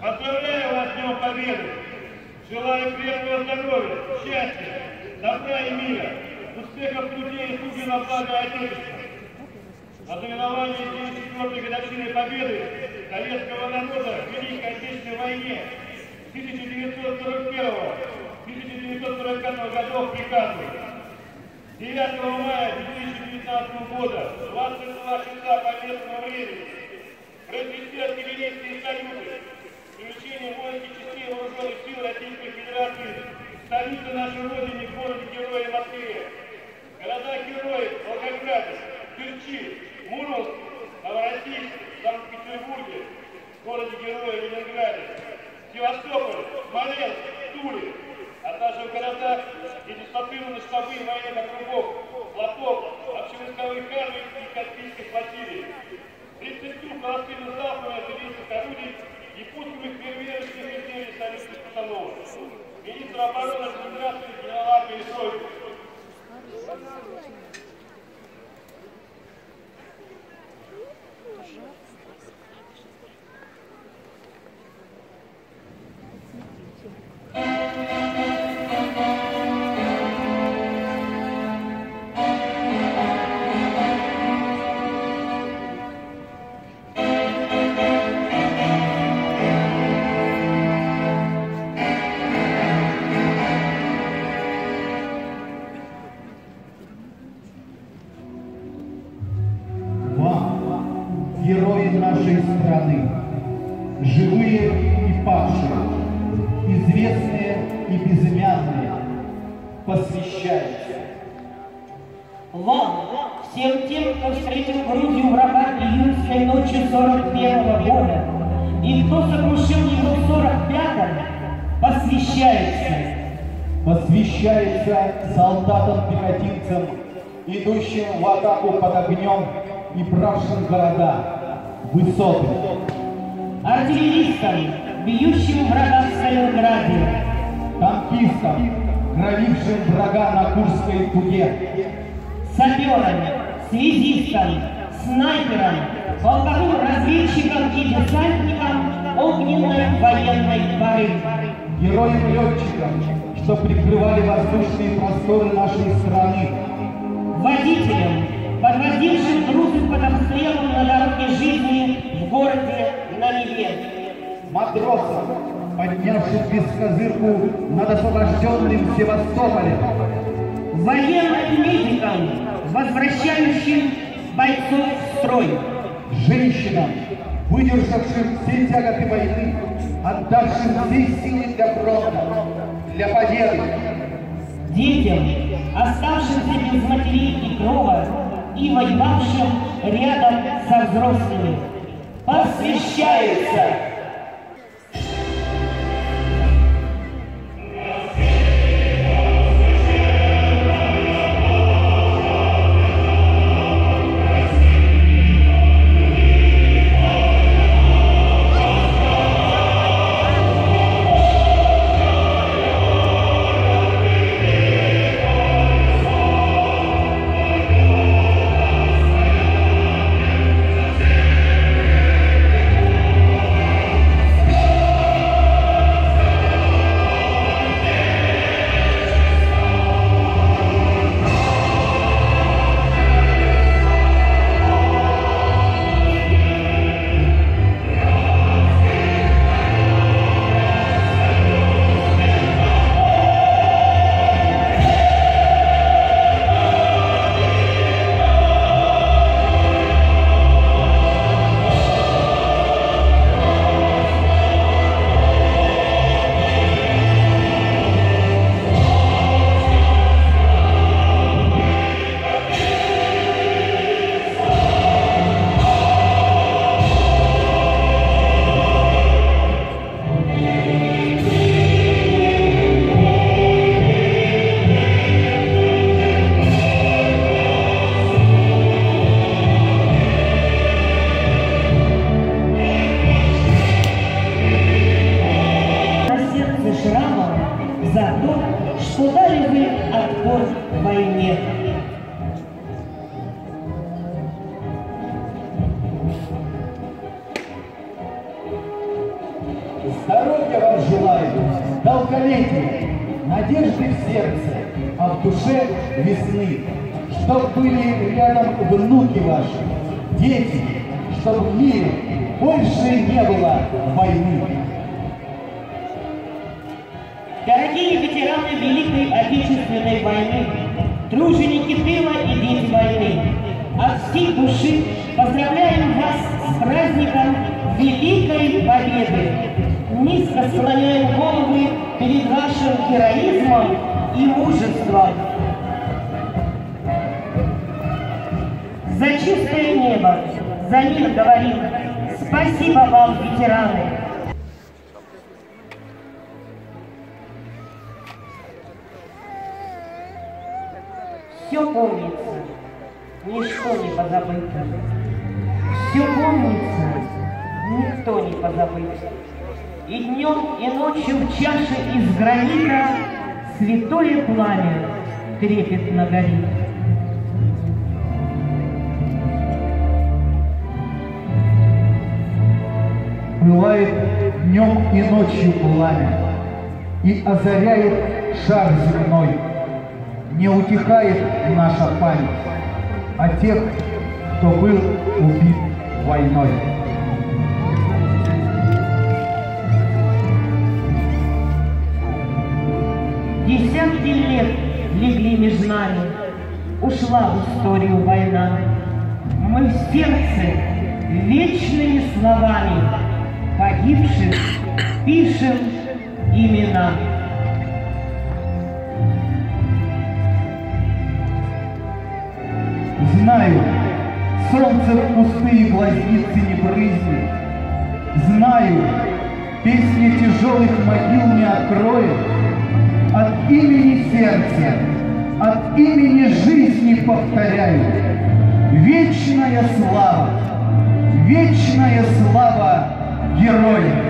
Поздравляю вас с Днем Победы! Желаю крепкого здоровья, счастья, добра и мира, успехов в труде и службе на благо Отечества. Ознаменование 94-й годовщины Победы советского народа в Великой Отечественной войне 1941-1945 годов приказу. 9 мая 2019 года, 22 часа по местному времени, произвести артиллерийские салюты с включением воинских частей вооруженных сил Российской Федерации в столице нашей Родины, в городе-герое Москве. Города-герои Волгограде, Керчи, Мурманск, Новороссийск, Санкт-Петербурге, в городе-герое Ленинграде, Севастополь, Смоленск, Туле, а также в городах, где дислоцированы штабы военных округов, флотов, общевойсковых армий и Каспийской флотилии. 32 колоссальных залповых артиллерийских орудий и пусковых фейерверочных изделий советских установок. Министр обороны Федерации генерал-армии Шойгу. Герои нашей страны, живые и павшие, известные и безымянные, посвящаются. Вам, всем тем, кто встретил грудью врага июньской ночи 41-го года, и кто сокрушил посвящается. Посвящается солдатам-пехотинцам, идущим в атаку под огнем и бравшим города, высоты. Артиллеристам, бьющим врага в Сталинграде. Танкистам, громившим врага на Курской дуге. Саперам, связистам, снайперам, полковым разведчикам и десантникам огненной военной поры. Героям-летчикам, что прикрывали воздушные просторы нашей страны. Водителям, подвозившим грузы под обстрелом на дороге жизни в городе на Неве. Матросам, поднявшим бескозырку над освобожденным Севастополем. Военным медикам, возвращающим бойцов в строй. Женщинам, выдержавшим все тяготы войны, отдавшим все силы для фронта, для победы. Детям, оставшимся без матерей и крова и воевавшим рядом со взрослыми. Посвящается. За то, что дали вы отпор войне. Здоровья вам желаю, долголетия, надежды в сердце, а в душе весны. Чтоб были рядом внуки ваши, дети, чтоб в мире больше не было войны. Дорогие ветераны Великой Отечественной войны, труженики тыла и дети войны, от всей души поздравляем вас с праздником Великой Победы. Низко склоняем головы перед вашим героизмом и мужеством. За чистое небо, за мир говорим, спасибо вам, ветераны. Все помнится, ничто не позабыто. Все помнится, никто не позабыт. И днем, и ночью в чаше из гранита святое пламя трепетно горит. Пылает днем и ночью пламя и озаряет шар земной. Не утихает наша память о тех, кто был убит войной. Десятки лет легли между нами, ушла в историю война. Мы в сердце вечными словами погибших пишем имена. Знаю, солнце в пустые глазницы не брызнет. Знаю, песни тяжелые тяжелых могил не откроет, от имени сердца, от имени жизни повторяю: вечная слава героям!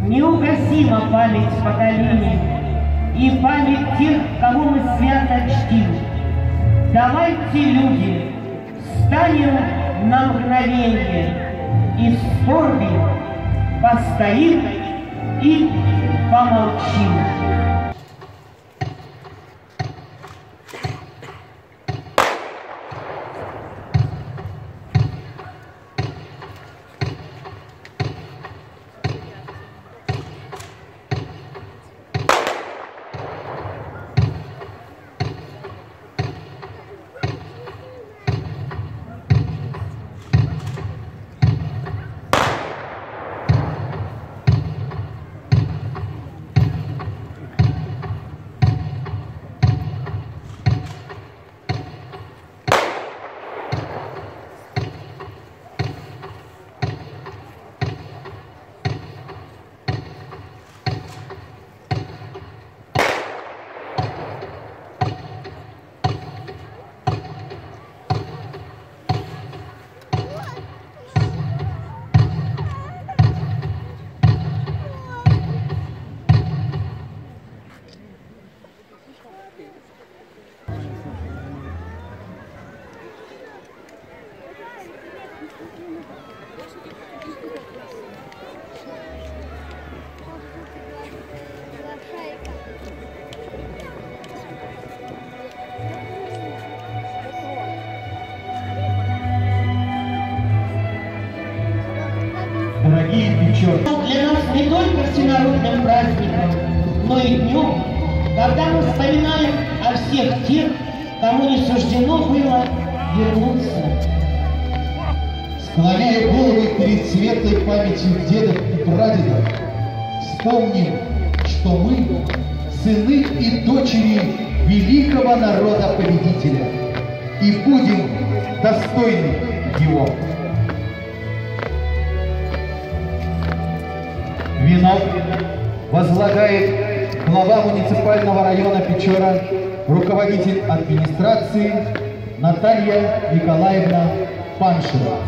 Неугасима память поколений и память тех, кого мы свято чтим. Давайте, люди, встанем на мгновение и в скорби постоим и помолчим. Дорогие печоры! Для нас не только всенародным праздником, но и днем, когда мы вспоминаем о всех тех, кому не суждено было вернуться. Склоняя головы перед светлой памятью дедов и прадедов, вспомним, что мы сыны и дочери великого народа-победителя и будем достойны его. Венок возлагает глава муниципального района Печора, руководитель администрации Наталья Николаевна Паншева.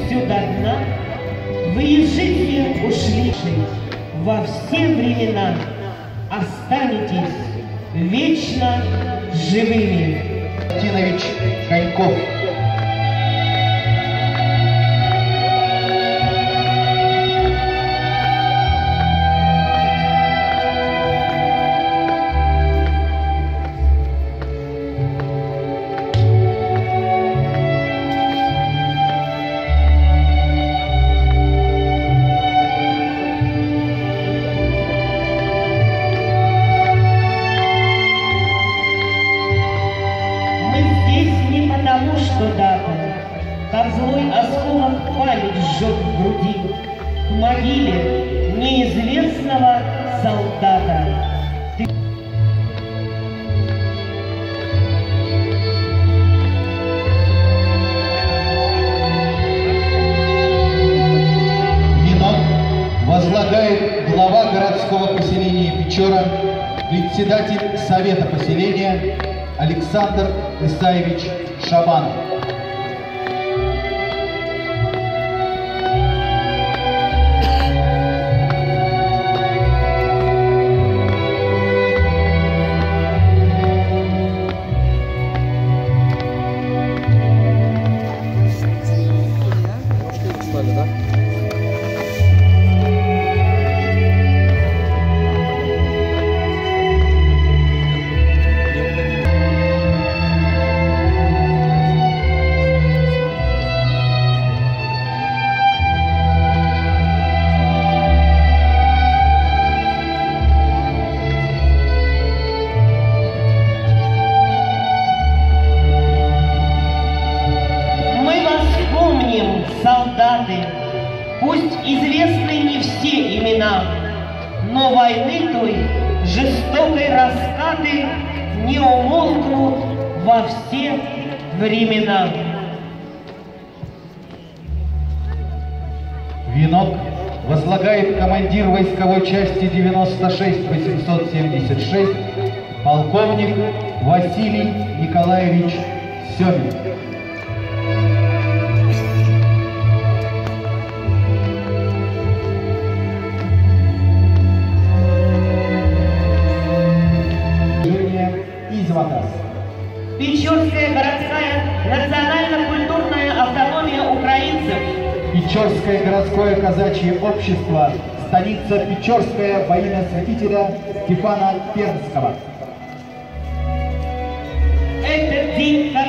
Всю до дна, вы, ежите ушедшие во все времена, останетесь вечно живыми. Константинович Коньков. Как злой осколок память жжет в груди к могиле неизвестного солдата. Венок возлагает глава городского поселения Печора, председатель Совета поселения Александр Исаевич Шабанов. но войны той жестокой раскаты не умолкнут во все времена. Венок возлагает командир войсковой части 96-876 полковник Василий Николаевич Семин. Печорская городская национально-культурная автономия украинцев. Печорское городское казачье общество, станица Печорская во имя святителя Стефана Пермского. Этот день как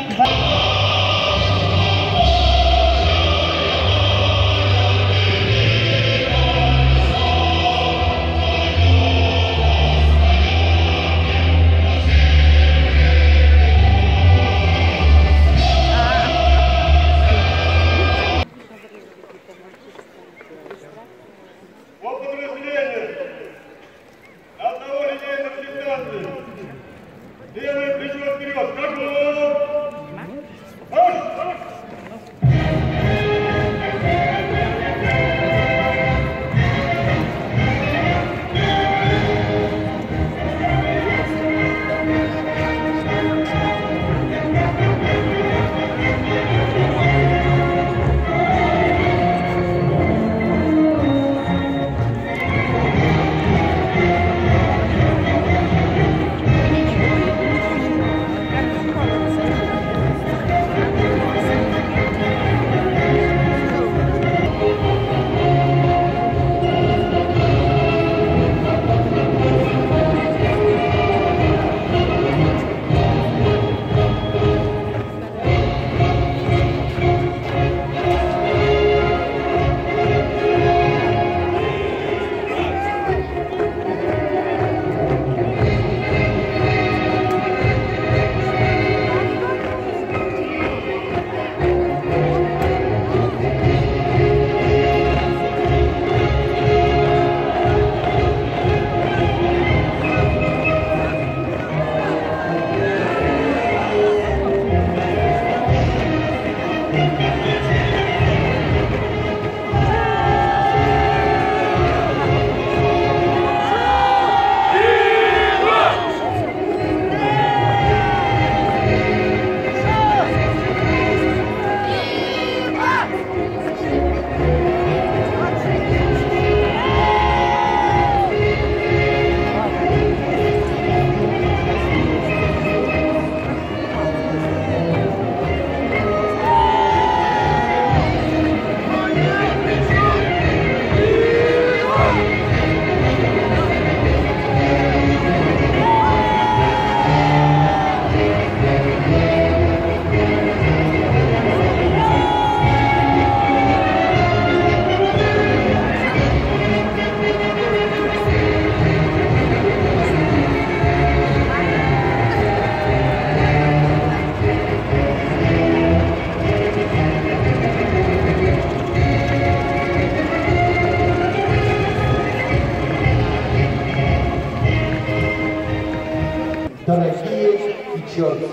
Дорогие печорцы,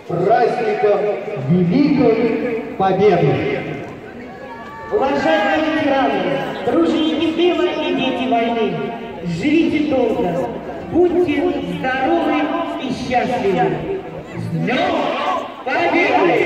с праздником Великой Победы! Уважаемые ветераны, труженики тыла и дети войны, живите долго, будьте здоровы и счастливы. С Днем Победы!